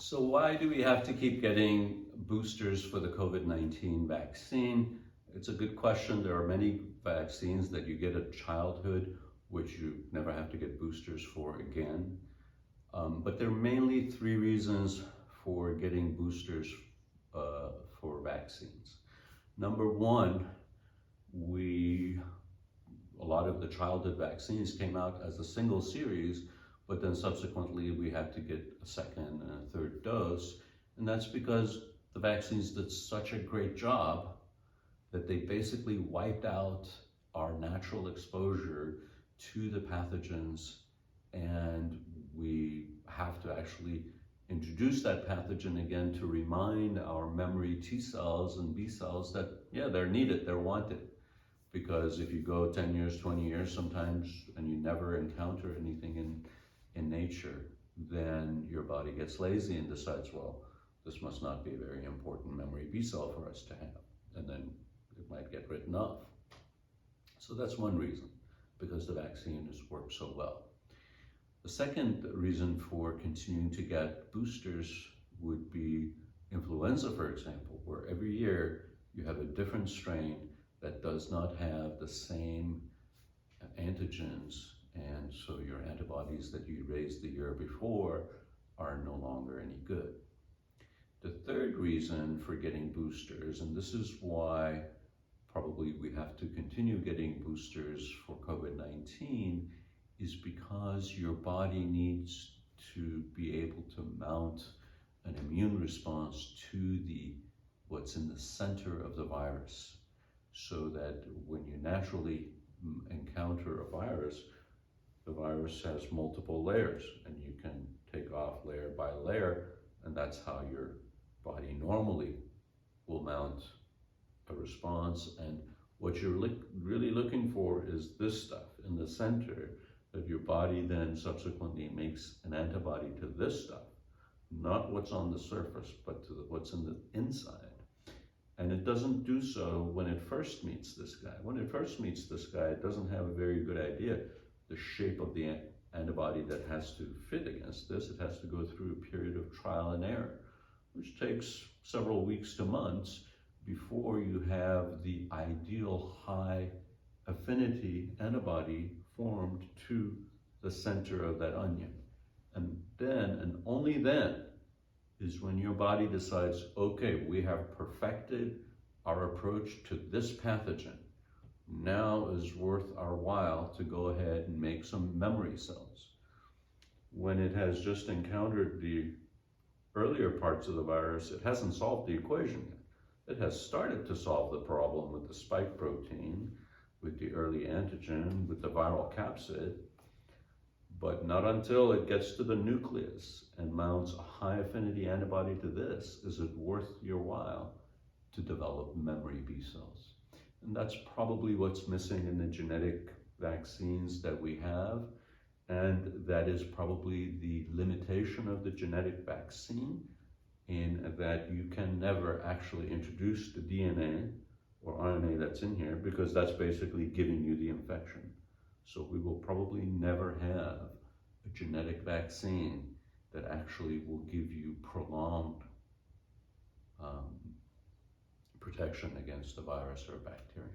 So why do we have to keep getting boosters for the COVID-19 vaccine? It's a good question. There are many vaccines that you get at childhood, which you never have to get boosters for again. But there are mainly three reasons for getting boosters for vaccines. Number one, a lot of the childhood vaccines came out as a single series, but then subsequently we had to get a second and a third dose. And that's because the vaccines did such a great job that they basically wiped out our natural exposure to the pathogens, and we have to actually introduce that pathogen again to remind our memory T cells and B cells that, yeah, they're needed, they're wanted. Because if you go 10 years, 20 years sometimes, and you never encounter anything in nature, then your body gets lazy and decides, well, this must not be a very important memory B cell for us to have. And then it might get written off. So that's one reason, because the vaccine has worked so well. The second reason for continuing to get boosters would be influenza, for example, where every year you have a different strain that does not have the same antigens, and so your antibodies that you raised the year before are no longer any good. The third reason for getting boosters, and this is why probably we have to continue getting boosters for COVID-19, is because your body needs to be able to mount an immune response to what's in the center of the virus, so that when you naturally encounter a virus, the virus has multiple layers, and you can take off layer by layer, and that's how your body normally will mount a response. And what you're really looking for is this stuff in the center, that your body then subsequently makes an antibody to this stuff, not what's on the surface, but to what's in the inside. And it doesn't do so when it first meets this guy. When it first meets this guy, it doesn't have a very good idea the shape of the antibody that has to fit against this. It has to go through a period of trial and error, which takes several weeks to months before you have the ideal high affinity antibody formed to the center of that onion. And then, and only then, is when your body decides, okay, we have perfected our approach to this pathogen. Now is worth our while to go ahead and make some memory cells. When it has just encountered the earlier parts of the virus, it hasn't solved the equation yet. It has started to solve the problem with the spike protein, with the early antigen, with the viral capsid, but not until it gets to the nucleus and mounts a high affinity antibody to this is it worth your while to develop memory B cells. And that's probably what's missing in the genetic vaccines that we have, and that is probably the limitation of the genetic vaccine, in that you can never actually introduce the DNA or RNA that's in here, because that's basically giving you the infection. So we will probably never have a genetic vaccine that actually will give you prolonged protection against the virus or bacteria.